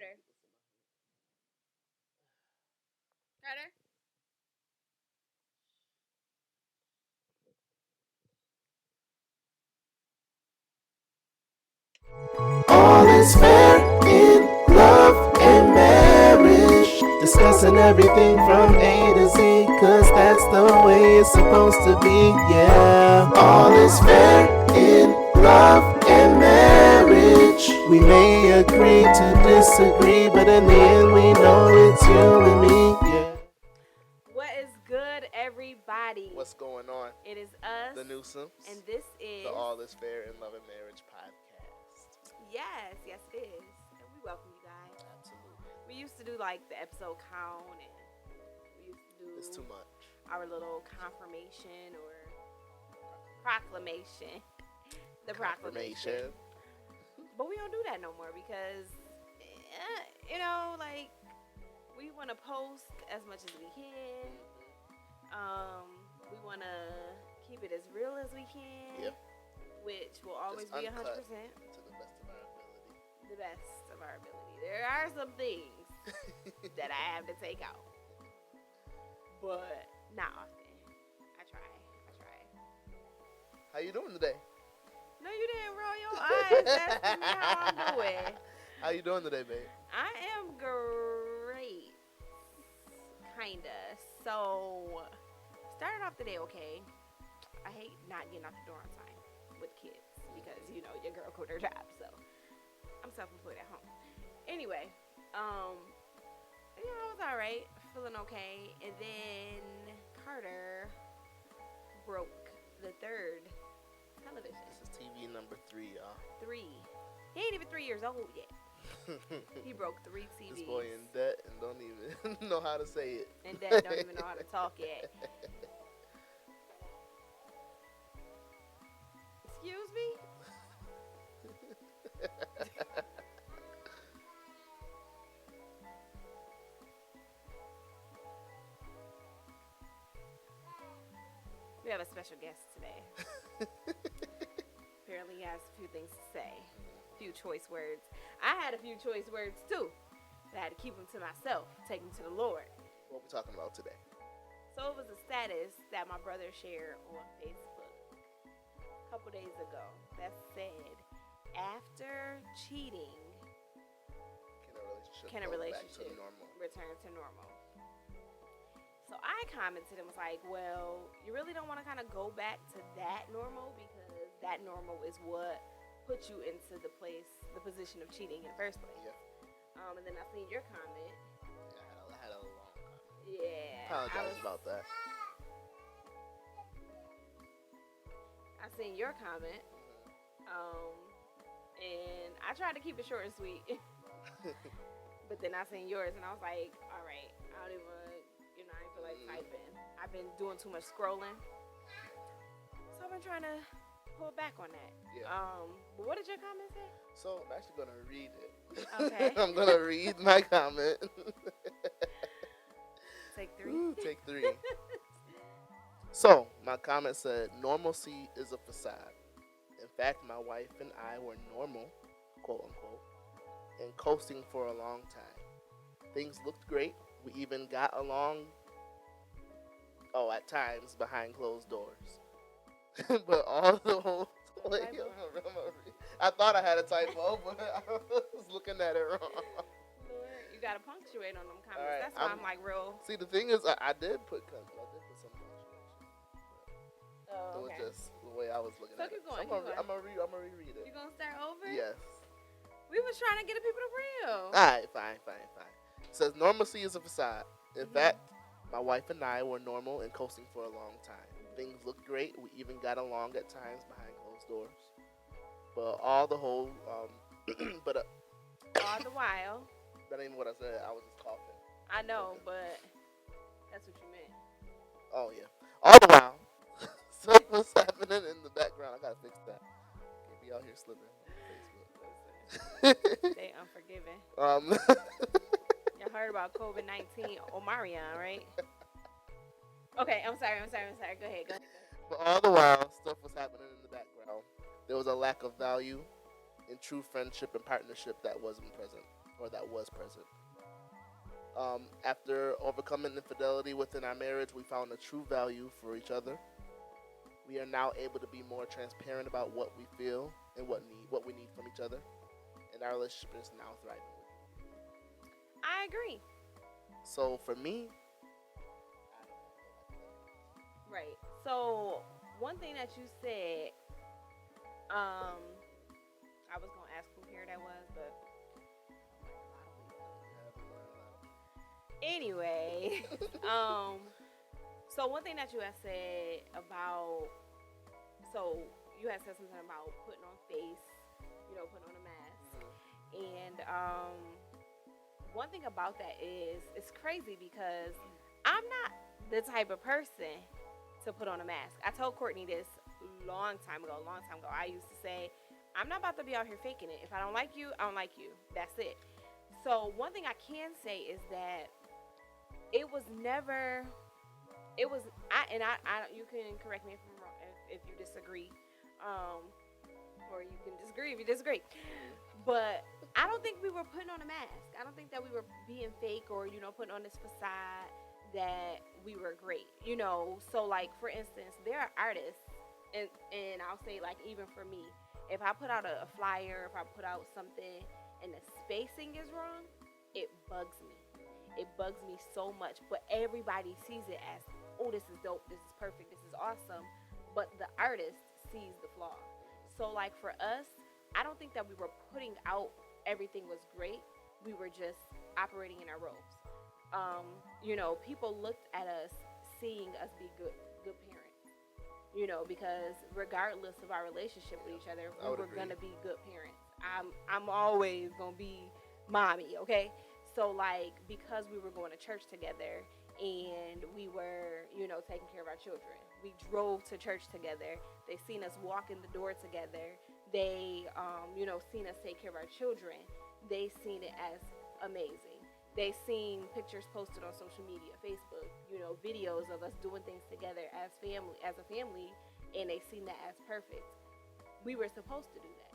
Carter. Carter. All is fair in love and marriage. Discussing everything from A to Z, cause that's the way it's supposed to be, yeah. All is fair in love and marriage. We may agree to disagree, but in the end we know it's you and me, yeah. What is good, everybody? What's going on? It is us. The Newsomes. And this is the All is Fair in Love and Marriage podcast. Yes, it is. And we welcome you guys. Absolutely. We used to do like the episode count, and we used to do It's too much. our little confirmation or proclamation. The proclamation. But we don't do that no more because, like, we want to post as much as we can. We want to keep it as real as we can, Yep. which will always Just be uncut 100%. to the best of our ability. The best of our ability. There are some things that I have to take out, but not often. I try. How you doing today? No, you didn't roll your eyes. Asking me how I'm doing. How you doing today, babe? I am great, kinda. So, started off the day okay. I hate not getting out the door on time with kids because your girl quit her job, so I'm self-employed at home. Anyway, I was all right, feeling okay, and then Carter broke the third television. This is TV number 3, y'all. 3. He ain't even 3 years old yet. He broke 3 TVs. This boy in debt and don't even know how to say it. And Dad don't even know how to talk yet. Excuse me? We have a special guest today. Apparently he has a few things to say. A few choice words. I had a few choice words too. But I had to keep them to myself, take them to the Lord. What we talking about today? So it was a status that my brother shared on Facebook a couple days ago that said, after cheating, can a relationship return to normal? So I commented and was like, well, you really don't want to kind of go back to that normal because that normal is what put you into the position of cheating in the first place. Yeah. And then I seen your comment. I had a long comment. Yeah. Apologize about that. I seen your comment. And I tried to keep it short and sweet. But then I seen yours and I was like, all right, I don't even, I didn't feel like typing. I've been doing too much scrolling. So I've been trying to pull back on that. Yeah. But what did your comment say? So I'm actually going to read it. Okay. I'm going to read my comment. Take 3. Ooh, take 3. So, my comment said, normalcy is a facade. In fact, my wife and I were normal, quote unquote, and coasting for a long time. Things looked great. We even got along, at times, behind closed doors. But all the whole... Wait, I thought I had a typo, but I was looking at it wrong. Lord, you got to punctuate on them comments. Right, That's why I'm like real... See, the thing is, I did put some punctuation. Oh, It was okay. just the way I was looking So at keep it. going, I'm keep gonna reread it. You gonna start over? Yes. We was trying to get the people to real. Alright, fine. It says normalcy is a facade. In fact, my wife and I were normal and coasting for a long time. Things looked great. We even got along at times behind closed doors. But all the whole, all the while. That ain't what I said. I was just coughing. I know, but that's what you meant. Oh yeah. All the while, stuff was happening in the background. I gotta fix that. Can't be out here slipping on Facebook. They unforgiving. Um. Y'all heard about COVID-19 Omarion, right? Okay, I'm sorry. Go ahead. But all the while, stuff was happening in the background. There was a lack of value in true friendship and partnership that wasn't present. or that was present. After overcoming infidelity within our marriage, we found a true value for each other. We are now able to be more transparent about what we feel and what we need from each other, and our relationship is now thriving. I agree. So for me, Right. So one thing that you said, I was gonna ask who here that was, but anyway, so one thing that you had said about, so you had said something about putting on face, putting on a mask, and one thing about that is it's crazy because I'm not the type of person to put on a mask. I told Courtney this long time ago. I used to say, I'm not about to be out here faking it. If I don't like you, I don't like you. That's it. So one thing I can say is that it was never. It was I. You can correct me if I'm wrong if you disagree, or you can disagree if you disagree. But I don't think we were putting on a mask. I don't think that we were being fake or putting on this facade that we were great. So like for instance, there are artists, and I'll say like even for me, if I put out a flyer, if I put out something and the spacing is wrong, it bugs me. It bugs me so much. But everybody sees it as, oh, this is dope, this is perfect, this is awesome. But the artist sees the flaw. So like for us, I don't think that we were putting out everything was great. We were just operating in our roles. People looked at us seeing us be good parents. Because regardless of our relationship with each other, we were gonna be good parents. I'm always gonna be mommy, okay? So like because we were going to church together and we were, taking care of our children. We drove to church together. They seen us walk in the door together. They, seen us take care of our children. They seen it as amazing. They seen pictures posted on social media, Facebook, videos of us doing things together as a family, and they seen that as perfect. We were supposed to do that.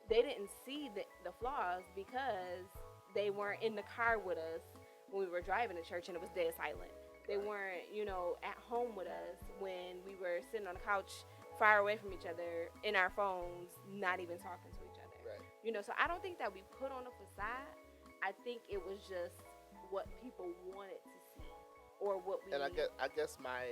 They didn't see the flaws because they weren't in the car with us when we were driving to church and it was dead silent. They weren't, at home with us when we were sitting on the couch far away from each other in our phones, not even talking to each other. right. So I don't think that we put on a facade. I think it was just what people wanted to see or what we. And I guess my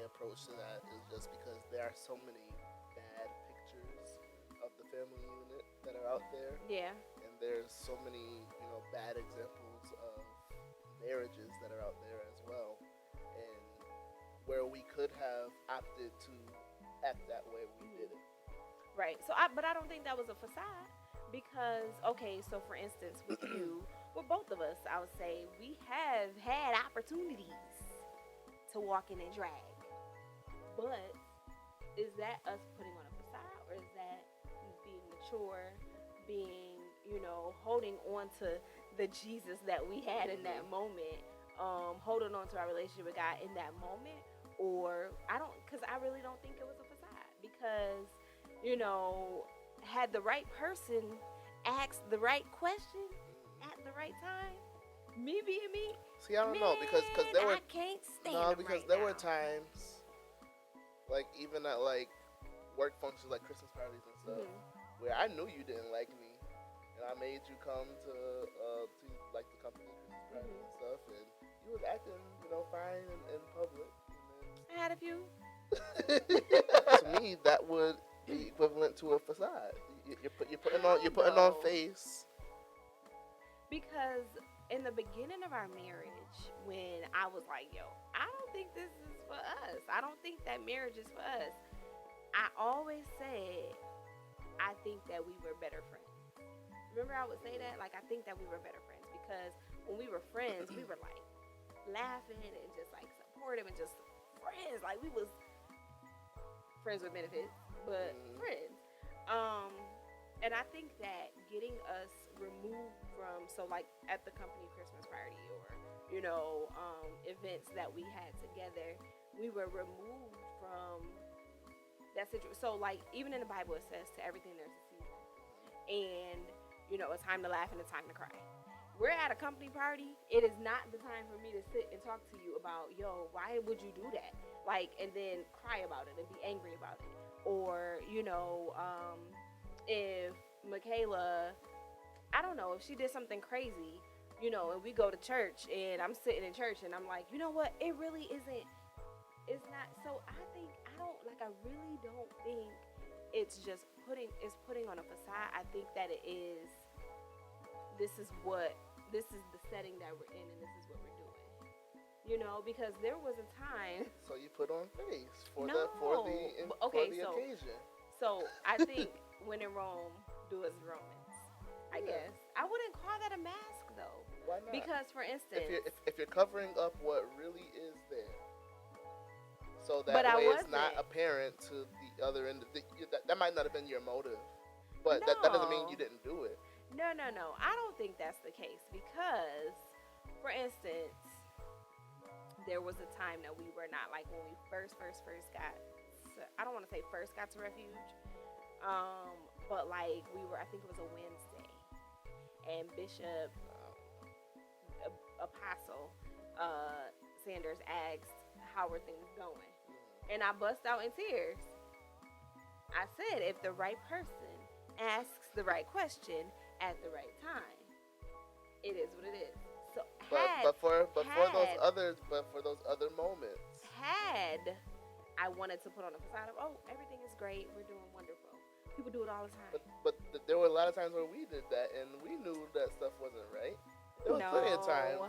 approach to that is just because there are so many bad pictures of the family unit that are out there. Yeah. And there's so many, bad examples of marriages that are out there as well. And where we could have opted to act that way, we didn't. Right. But I don't think that was a facade because, okay, so for instance, with you, with both of us, I would say we have had opportunities to walk in and drag. But is that us putting on a facade or is that being mature, being, holding on to the Jesus that we had in that moment, holding on to our relationship with God in that moment? Or because I really don't think it was a facade because, had the right person asked the right question at the right time, me being me. See, I don't know because there were I can't stand because right there now. were times, like even at like work functions like Christmas parties and stuff, where I knew you didn't like me, and I made you come to like the company Christmas party and stuff, and you was acting fine in public. I had a few. To me, that would be equivalent to a facade. You're putting on face. Because in the beginning of our marriage, when I was like, yo, I don't think this is for us. I don't think that marriage is for us. I always said, I think that we were better friends. Remember I would say that? Like, I think that we were better friends because when we were friends, we were like laughing and just like supportive and just friends. Like, we was friends with benefits, but friends. And I think that getting us removed from, so like at the company Christmas party or, events that we had together, we were removed from that situation. So like even in the Bible it says to everything there's a season. And, a time to laugh and a time to cry. we're at a company party. It is not the time for me to sit and talk to you about, yo, why would you do that? Like, and then cry about it and be angry about it. Or, if Michaela, I don't know, if she did something crazy, and we go to church and I'm sitting in church and I'm like, you know what? It really isn't, it's not. So I really don't think it's just putting on a facade. I think that it is, this is the setting that we're in and this is what we're doing. Because there was a time. So you put on face for No. for the occasion. So I think when in Rome, do as Romans. I guess I wouldn't call that a mask though. Why not? Because, for instance, if you're covering up what really is there, so that but way it's not apparent to the other end. That might not have been your motive, but no. that doesn't mean you didn't do it. No. I don't think that's the case because, for instance, there was a time that we were not, like, when we first got. I don't want to say first got to Refuge, but like we were. I think it was a Wednesday, and Bishop Apostle Sanders asked, "How are things going?" And I bust out in tears. I said, if the right person asks the right question at the right time, it is what it is. So, but for those other moments, had I wanted to put on a facade of, oh, everything is great, we're doing wonderful. People do it all the time. But there were a lot of times where we did that, and we knew that stuff wasn't right. There was plenty of times,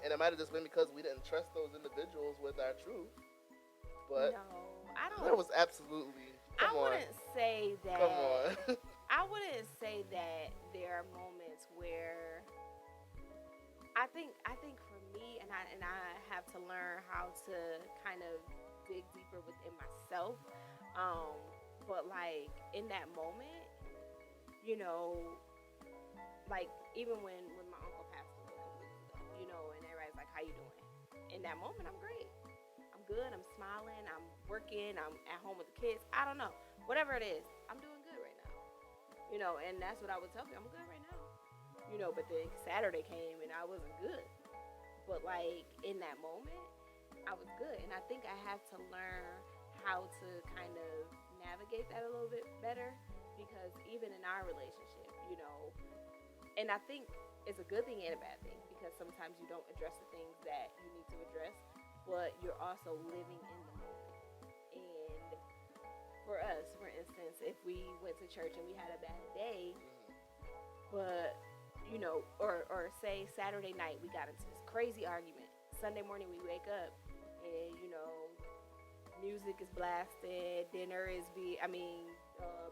and it might have just been because we didn't trust those individuals with our truth. But no, I don't. There was absolutely. I wouldn't say that. Come on. I wouldn't say that there are moments where I think for me, and I have to learn how to kind of dig deeper within myself. But like in that moment, like even when my uncle passed away a couple weeks ago, and everybody's like, "How you doing?" In that moment, I'm great. I'm good. I'm smiling. I'm working. I'm at home with the kids. I don't know. Whatever it is, I'm doing good right now. And that's what I would tell you. I'm good right now. But then Saturday came and I wasn't good. But like in that moment, I was good. And I think I have to learn how to kind of navigate that a little bit better, because even in our relationship, and I think it's a good thing and a bad thing, because sometimes you don't address the things that you need to address, but you're also living in the moment. And for us, for instance, if we went to church and we had a bad day, but or say Saturday night we got into this crazy argument, Sunday morning we wake up and music is blasted,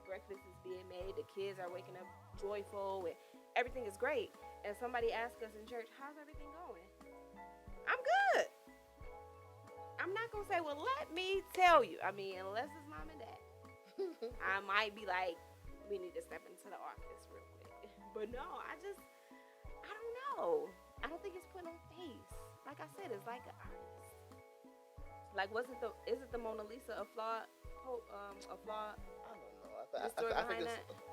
breakfast is being made, the kids are waking up joyful, and everything is great, and somebody asks us in church, "How's everything going?" I'm good. I'm not gonna say, "Well, let me tell you." Unless it's mom and dad, I might be like, "We need to step into the office real quick." But no, I don't know. I don't think it's put on face. Like I said, it's like an artist. Like, isn't the Mona Lisa a flawed? I don't know.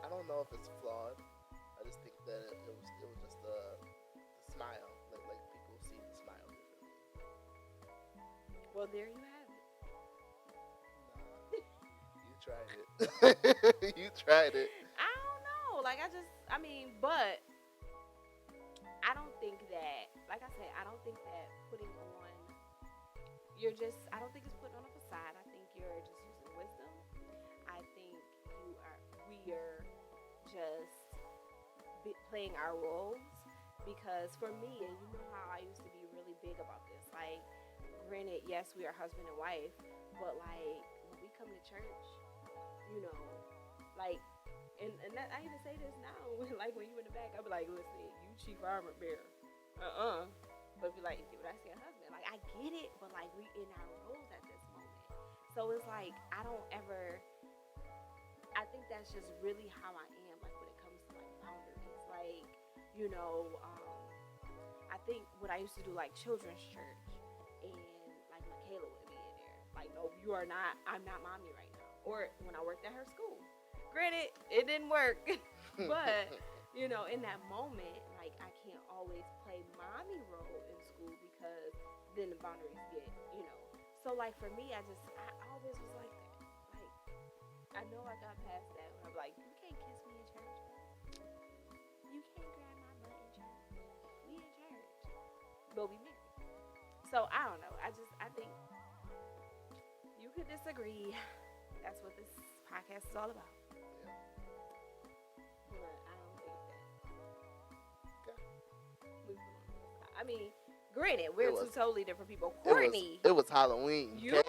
I don't know if it's flawed. I just think that it was just the smile. Like people see the smile differently. Well, there you have it. Nah, you tried it. You tried it. I don't know. But I don't think that, like I said, I don't think that putting on, I don't think it's putting on a facade. I think you're just using wisdom. I think we are just playing our roles, because for me, and you know how I used to be really big about this, like, granted, yes, we are husband and wife, but like when we come to church, like, and that, I even say this now, like when you in the back, I'll be like, "Listen, you chief armor bearer." But be like, when I say a husband, like, I get it, but like we in our roles at this moment. So it's like I think that's just really how I am, like when it comes to like boundaries. Like, I think what I used to do, like children's church, and like Michaela would be in there. Like, "No, you are not, I'm not mommy right now." Or when I worked at her school. Granted, it didn't work. But, in that moment, like I can't always play mommy role in school because then the boundaries get, you know. So like for me, I always was like that. Like I know I got past that when I'm like, you can't kiss me in church, bro. You can't grab my butt in church. We in church, but we married. So I don't know. I think you could disagree. That's what this podcast is all about. But I don't think that. I mean, granted, we're two totally different people. Courtney, it was Halloween. You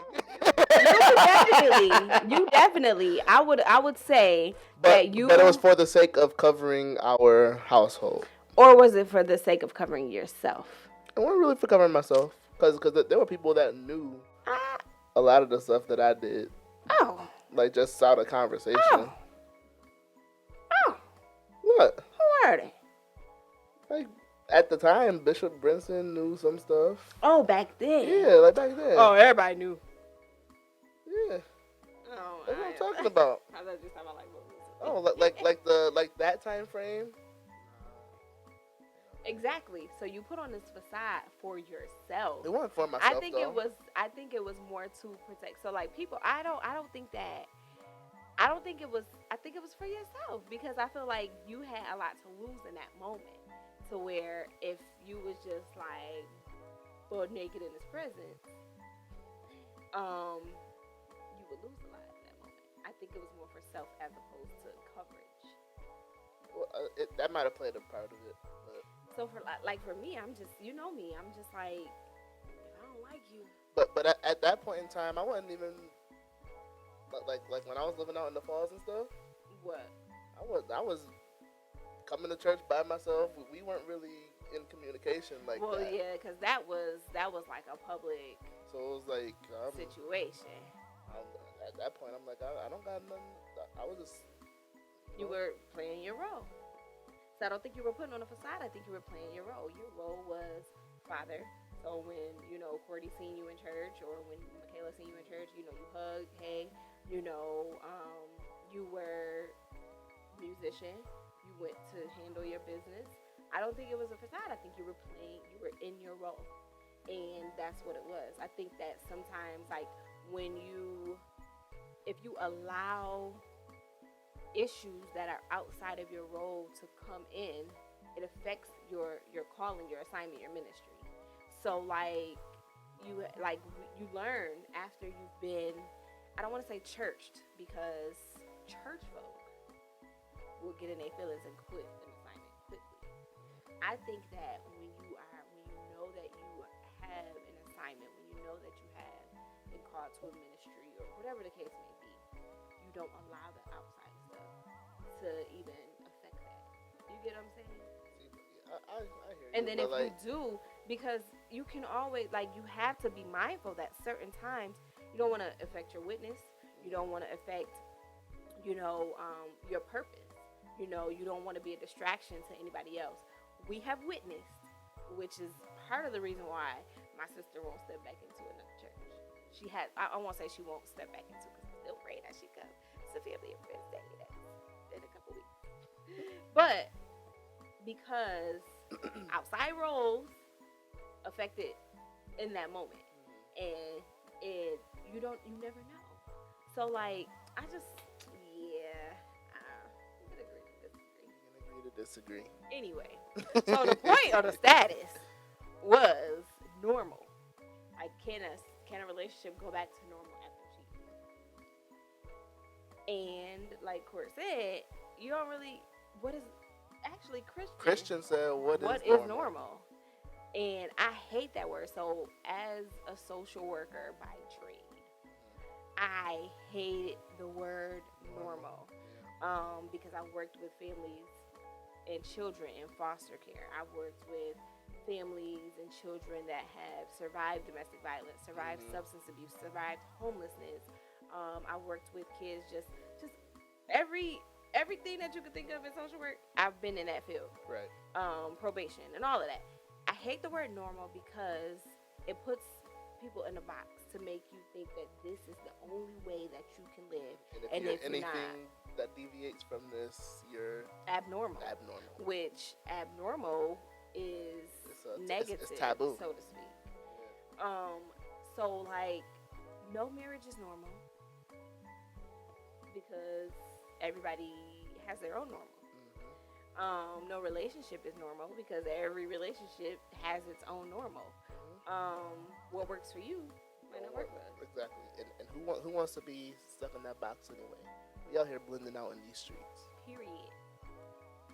definitely. I would say that you. But it was for the sake of covering our household. Or was it for the sake of covering yourself? It wasn't really for covering myself, because there were people that knew a lot of the stuff that I did. Oh. Like just out of conversation. Oh. What? Who are they? Like at the time, Bishop Brinson knew some stuff. Oh, back then. Yeah, like back then. Oh, everybody knew. Yeah. Oh, that's what I'm talking about. I thought you were talking about like movies. Oh, like that time frame. Exactly. So you put on this facade for yourself. It wasn't for myself. I think it was more to protect. So like people, I don't think that. I think it was for yourself, because I feel like you had a lot to lose in that moment. To where if you was just like butt naked in his presence, you would lose a lot in that moment. I think it was more for self as opposed to coverage. Well, that might have played a part of it. But. So for for me, I'm just, you know me, I'm just like, if I don't like you. But at that point in time, I wasn't even like when I was living out in the falls and stuff. What? I was coming to church by myself. We weren't really in communication like that. Well, yeah, because that was like a public. So it was like situation. At that point, I'm like, I don't got nothing. I was just. You were playing your role. So I don't think you were putting on a facade. I think you were playing your role. Your role was father. So when, Courtney seen you in church, or when Michaela seen you in church, you hugged, hey, you were musician. You went to handle your business. I don't think it was a facade. I think you were in your role. And that's what it was. I think that sometimes, like, if you allow issues that are outside of your role to come in, it affects your calling, your assignment, your ministry. So you learn after you've been, I don't want to say churched, because church folk will get in their feelings and quit an assignment quickly. I think that when you know that you have an assignment, when you know that you have been called to a ministry or whatever the case may be, you don't allow the outside stuff to even affect that. You get what I'm saying? I hear you. And then if you do, because you can always, you have to be mindful that certain times you don't want to affect your witness. You don't want to affect, your purpose. You don't want to be a distraction to anybody else. We have witnessed, which is part of the reason why my sister won't step back into another church. She has, I won't say she won't step back into, because I'm still praying that she comes. It's a family and friends day. That's in a couple weeks. But because outside roles affected in that moment, and you never know. So I'm gonna agree to disagree. Anyway, so the point of the status was normal. Like, can a relationship go back to normal after cheating? And like Court said, you don't really. What is actually Christian? Christian said, "What is normal?" And I hate that word. So, as a social worker by trade, I hated the word normal, because I worked with families and children in foster care. I worked with families and children that have survived domestic violence, survived substance abuse, survived homelessness. I worked with kids, just everything that you could think of in social work. I've been in that field. Right. Probation and all of that. I hate the word normal because it puts people in a box to make you think that this is the only way that you can live. And if you're anything that deviates from this, you're abnormal. Which abnormal is negative, it's taboo, so to speak. Yeah. So like, no marriage is normal because everybody has their own normal. No relationship is normal because every relationship has its own normal. What works for you might not work for us. Exactly. And who wants to be stuck in that box anyway? We out here blending out in these streets.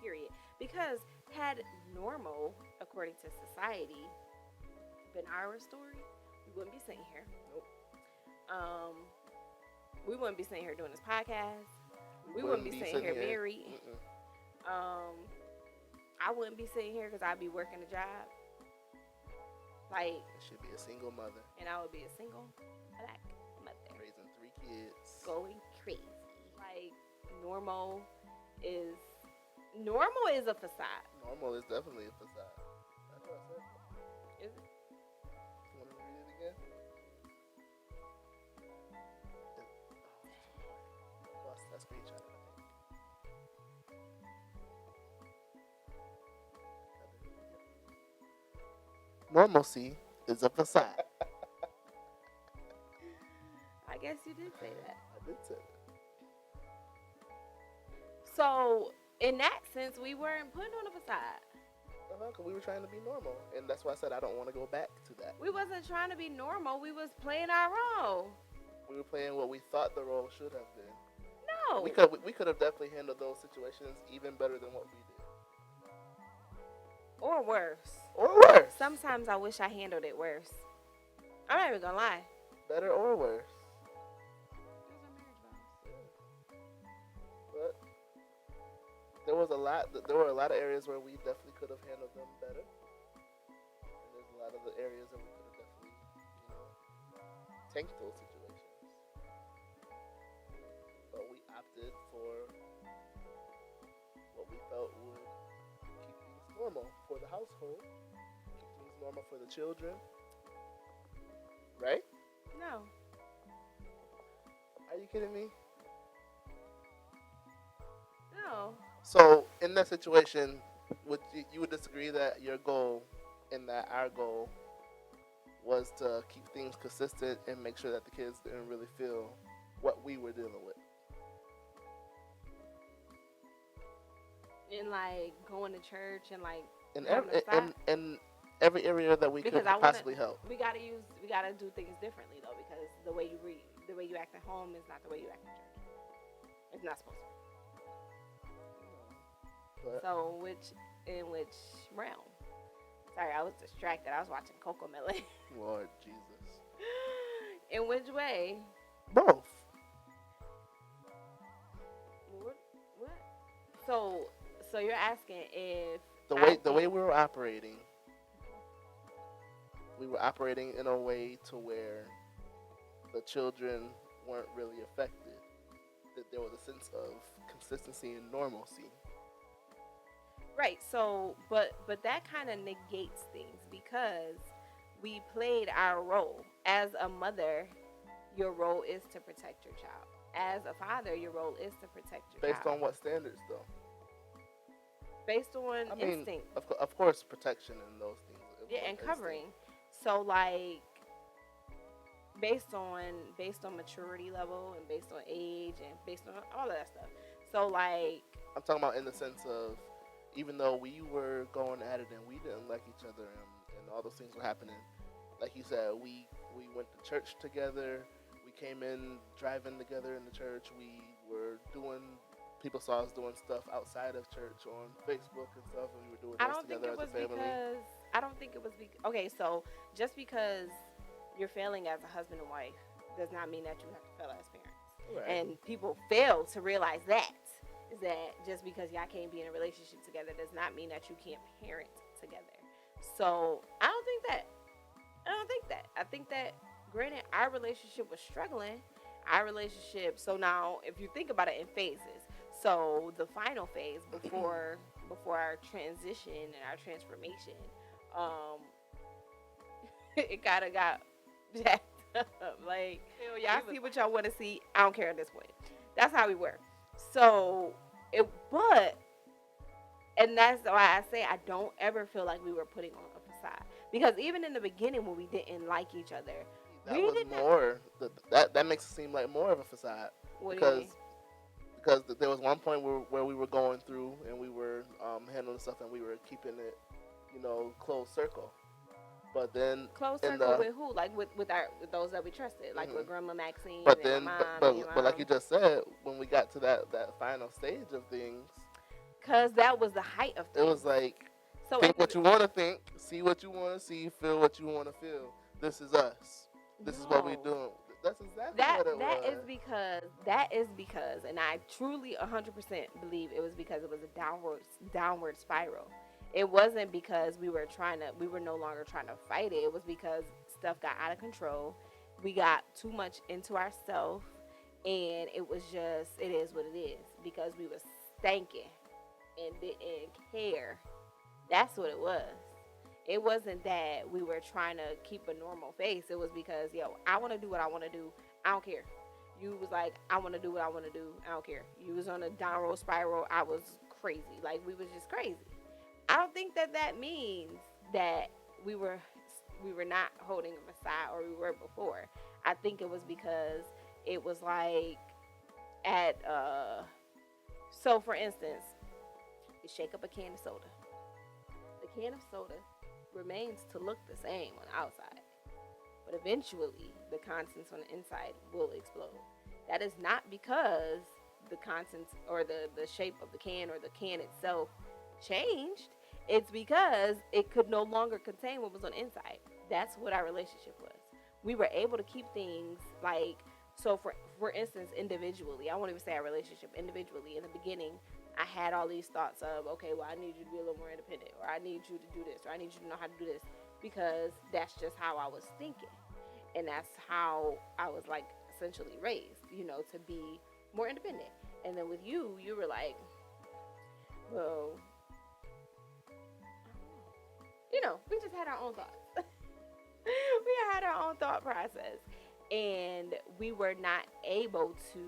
Period. Because had normal, according to society, been our story, we wouldn't be sitting here. Nope. We wouldn't be sitting here doing this podcast. We wouldn't be sitting here married. I wouldn't be sitting here because I'd be working a job. Like, I should be a single mother. And I would be a single black mother. Raising 3 kids. Going crazy. Like, normal is a facade. Normal is definitely a facade. That's what I said. Is it? You want to read it again? Lost that screenshot, I think. Normalcy is a facade. I guess you did say that. I did say that. So, in that sense, we weren't putting on a facade. Because we were trying to be normal. And that's why I said I don't want to go back to that. We wasn't trying to be normal. We was playing our role. We were playing what we thought the role should have been. No. We could have definitely handled those situations even better than what we did. Or worse. Sometimes I wish I handled it worse. I'm not even gonna lie. Better or worse. But there were a lot of areas where we definitely could have handled them better. And there's a lot of the areas that we could have definitely, tanked those situations. But we opted for what we felt would keep things normal for the household, keep things normal for the children. Right? No. Are you kidding me? No. So, in that situation, you would disagree that your goal and that our goal was to keep things consistent and make sure that the kids didn't really feel what we were dealing with? And like going to church and like in every area that we could possibly help. We gotta do things differently though, because the way you act at home is not the way you act in church. It's not supposed to be. So in which realm? Sorry, I was distracted. I was watching Coco Melon. Lord Jesus. In which way? Both. What? So you're asking if the way we were operating in a way to where the children weren't really affected. That there was a sense of consistency and normalcy. Right. So, but that kind of negates things because we played our role. As a mother, your role is to protect your child. As a father, your role is to protect your child. Based on what standards, though? Based on instinct. Of course, protection and those things. Yeah, and covering. So, like, based on maturity level and based on age and based on all of that stuff. So, like, I'm talking about in the sense of, even though we were going at it and we didn't like each other and all those things were happening, like you said, we went to church together. We came in driving together in the church. People saw us doing stuff outside of church on Facebook and stuff, and we were doing those together as a family. I don't think it was okay, so just because you're failing as a husband and wife does not mean that you have to fail as parents. Right. And people fail to realize that just because y'all can't be in a relationship together does not mean that you can't parent together. So I don't think that. I think that, granted, our relationship was struggling. So now, if you think about it in phases, so the final phase before our transition and our transformation, it kind of got jacked up. Like, Hell y'all we see was what y'all want to see. I don't care at this point. That's how we were. So but and that's why I say I don't ever feel like we were putting on a facade, because even in the beginning when we didn't like each other, That we was didn't. more. That makes it seem like more of a facade What do you because mean? there was one point where we were going through and we were handling stuff and we were keeping it, closed circle. But then Close in circle the with who? Like with those that we trusted, like with mhm. Grandma Maxine but and my then mom and your but like you mom. just said, when we got to that final stage of things, Cause that was the height of it things. was like So think what you want to think, see what you want to see, feel what you want to feel. This is us. This is what we no. doing. That's exactly That what it that is was. because and I truly 100% believe it was because it was a downward spiral. It wasn't because we were no longer trying to fight it. It was because stuff got out of control. We got too much into ourselves, and it was just it is what it is because we was stanking and didn't care. That's what it was. It wasn't that we were trying to keep a normal face. It was because, I want to do what I want to do. I don't care. You was like, I want to do what I want to do. I don't care. You was on a downward spiral. I was crazy. Like, we was just crazy. I don't think that means that we were we were not holding a facade or we were before. I think it was because it was like at so for instance, you shake up a can of soda. The can of soda remains to look the same on the outside, but eventually the contents on the inside will explode. That is not because the contents or the shape of the can or the can itself changed. It's because it could no longer contain what was on the inside. That's what our relationship was. We were able to keep things like so for instance individually. I won't even say our relationship individually. In the beginning, I had all these thoughts of, okay, well, I need you to be a little more independent, or I need you to do this, or I need you to know how to do this, because that's just how I was thinking. And that's how I was like essentially raised, to be more independent. And then with you, you were like, well, we just had our own thoughts. We had our own thought process. And we were not able to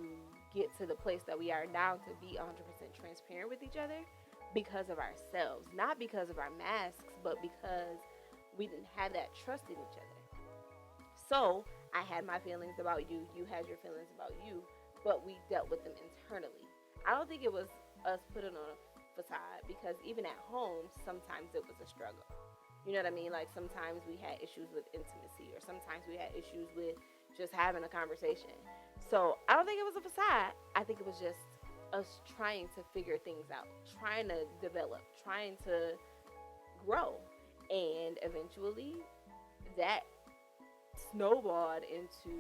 get to the place that we are now to be 100% transparent with each other because of ourselves. Not because of our masks, but because we didn't have that trust in each other. So I had my feelings about you, you had your feelings about you, but we dealt with them internally. I don't think it was us putting on a facade because even at home, sometimes it was a struggle. You know what I mean? Like sometimes we had issues with intimacy, or sometimes we had issues with just having a conversation. So I don't think it was a facade. I think it was just us trying to figure things out, trying to develop, trying to grow. And eventually that snowballed into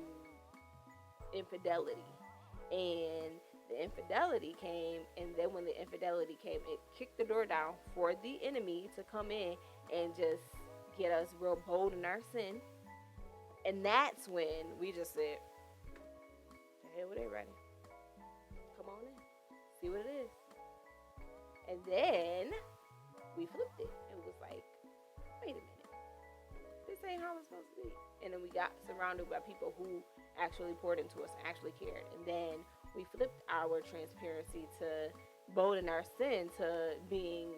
infidelity. And the infidelity came, and then when the infidelity came, it kicked the door down for the enemy to come in and just get us real bold in our sin. And that's when we just said, hey, well, they ready. Come on in. See what it is. And then we flipped it. It was like, wait a minute. This ain't how it's supposed to be. And then we got surrounded by people who actually poured into us and actually cared. And then we flipped our transparency to bold in our sin to being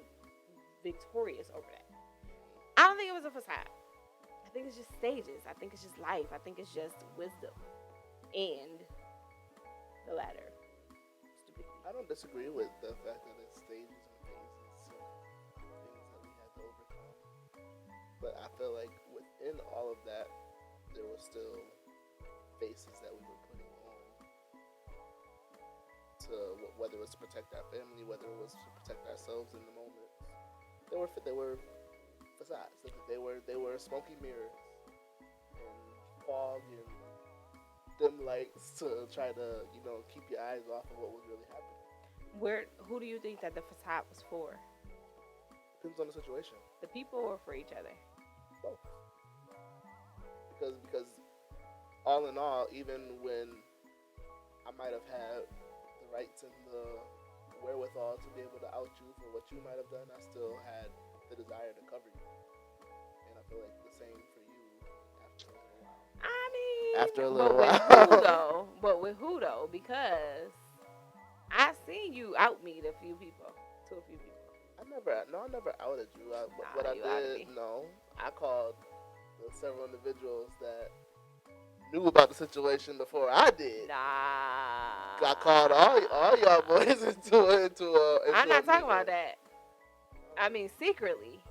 victorious over that. I don't think it was a facade. I think it's just stages. I think it's just life. I think it's just wisdom and the latter. Stupidity. I don't disagree with the fact that it's stages and phases and things that we had to overcome. But I feel like within all of that, there were still faces that we were putting on to whether it was to protect our family, whether it was to protect ourselves in the moment. They were facades. They were smoky mirrors and fog and dim lights to try to keep your eyes off of what was really happening. Who do you think that the facade was for? Depends on the situation. The people or for each other? Both. Because all in all, even when I might have had the rights and the wherewithal to be able to out you for what you might have done, I still had the desire to cover you. And I feel like the same for you after a while. after a but little with while. who though? But with who though? Because I seen you out meet a few people to a few people. I never outed you. What Nah, I you outed did, me. no, I called several individuals that knew about the situation before I did. Nah. I called all y'all boys into I'm not a talking about meeting. that. I mean secretly.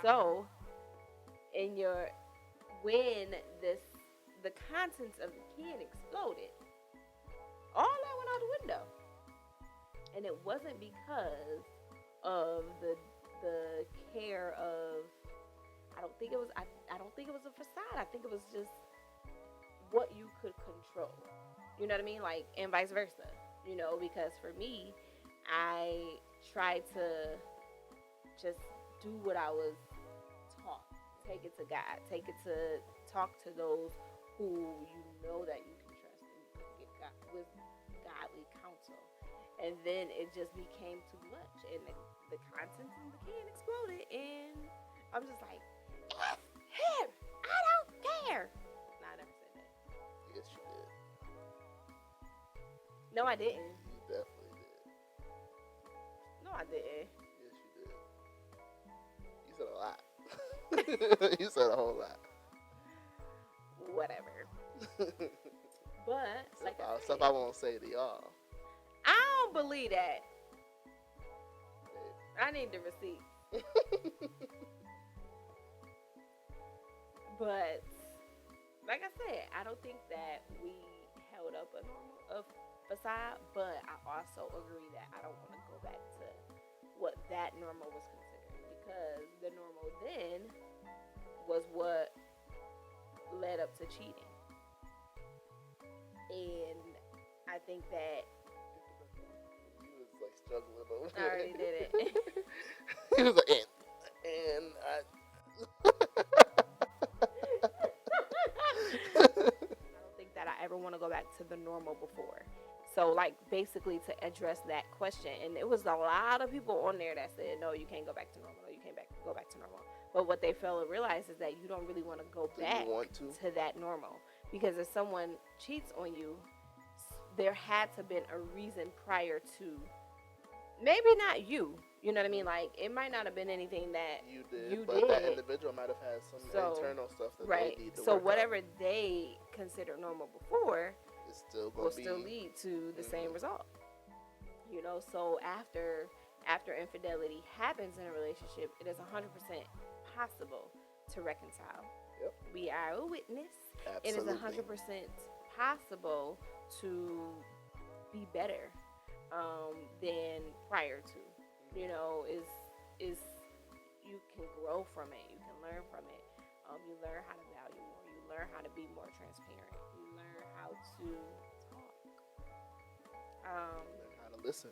So in your when the contents of the can exploded, all that went out the window. And it wasn't because of the care of I don't think it was a facade. I think it was just what you could control. You know what I mean? Like, and vice versa. You know, because for me, I tried to just do what I was taught. Take it to God. Take it to talk to those who you know that you can trust and get God, with godly counsel. And then it just became too much, and the contents of the can exploded, and I'm just like, F him! I don't care! No, I never said that. Yes, you did. No, I didn't. You definitely did. No, I didn't. Yes, you did. You said a lot. You said a whole lot. Whatever. But like I Stuff said, I won't say to y'all. I don't believe that. I need the receipt. But like I said, I don't think that we held up a facade, but I also agree that I don't want to go back to what that normal was considered, because the normal then was what led up to cheating. And I think that He was like struggling over I already did it. He was like, and I. I don't think that I ever want to go back to the normal before. So, like, basically to address that question, and it was a lot of people on there that said, no, you can't go back to normal. No, you can't go back to normal. But what they fail to realize is that you don't really want to go back to that normal, because if someone cheats on you, there had to been a reason prior to. Maybe not you. You know what I mean? Like, it might not have been anything that you did, but that individual might have had some internal stuff that they need to work out. Whatever they consider normal before will still lead to the same result. You know, so after infidelity happens in a relationship, it is 100% possible to reconcile. Yep. We are a witness. Absolutely. It is 100% possible to be better than prior to. You know, is you can grow from it. You can learn from it. You learn how to value more. You learn how to be more transparent. You learn how to talk. Learn how to listen.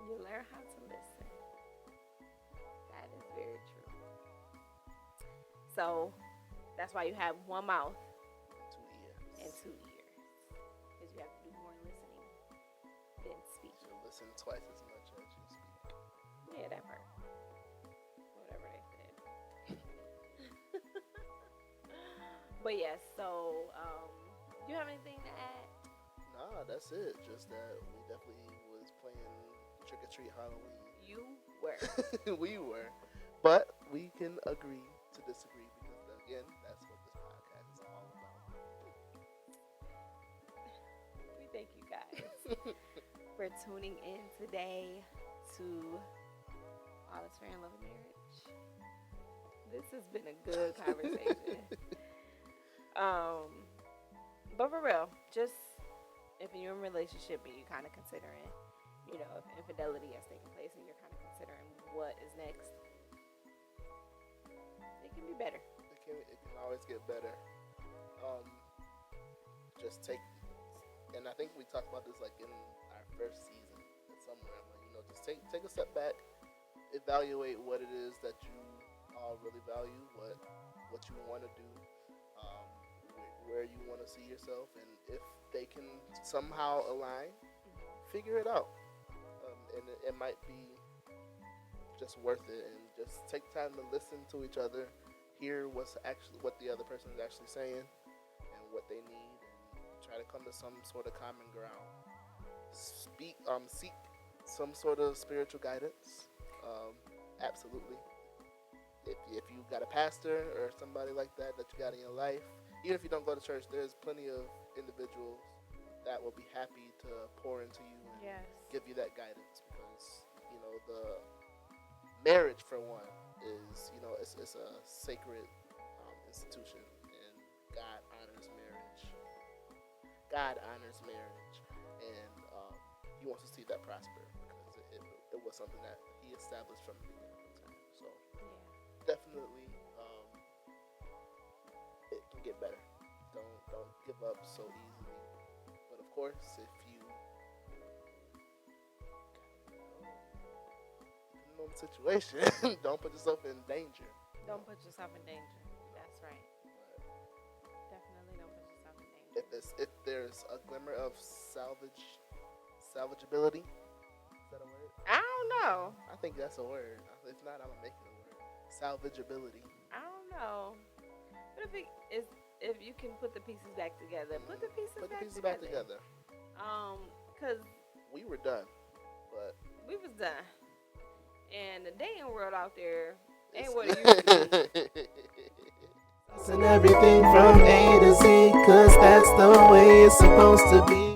You learn how to listen. That is very true. So that's why you have one mouth 2 ears. and 2 ears, because you have to do more listening than speaking. You listen twice as much as you speak. Yeah, that part. Whatever they said. But yes, so do you have anything to add? Nah, that's it. Just that we definitely was playing Trick or Treat Halloween. You were. We were. But we can agree to disagree, because again, that's what this podcast is all about. We thank you guys for tuning in today to All Is Fair in Love and Marriage. This has been a good conversation. But for real, just if you're in a relationship and you're kind of considering, you know, if infidelity has taken place and you're kind of considering what is next, it can be better. It can always get better. Just take, and I think we talked about this like in our first season somewhere. Like, you know, just take a step back, evaluate what it is that you all really value, what you want to do, where you want to see yourself, and if they can somehow align, figure it out. And it might be just worth it, and just take time to listen to each other, hear what the other person is actually saying, and what they need, and try to come to some sort of common ground. Seek some sort of spiritual guidance. Absolutely. If you got a pastor or somebody like that you got in your life, even if you don't go to church, there's plenty of individuals that will be happy to pour into you and give you that guidance, because the marriage, for one, is it's a sacred institution, and God honors marriage. God honors marriage, and He wants to see that prosper, because it was something that He established from the beginning of time. So definitely, it can get better. Don't give up so easily. But of course, if you know the situation, don't put yourself in danger. Don't put yourself in danger. That's right. Definitely don't put yourself in danger. If there's a glimmer of salvageability, is that a word? I don't know. I think that's a word. If not, I'm gonna make it a word. Salvageability. I don't know. But if you can put the pieces back together, put the pieces back together. Cause we were done, but we was done, and the dating world out there ain't what it used to be. And everything from A to Z, 'cause that's the way it's supposed to be.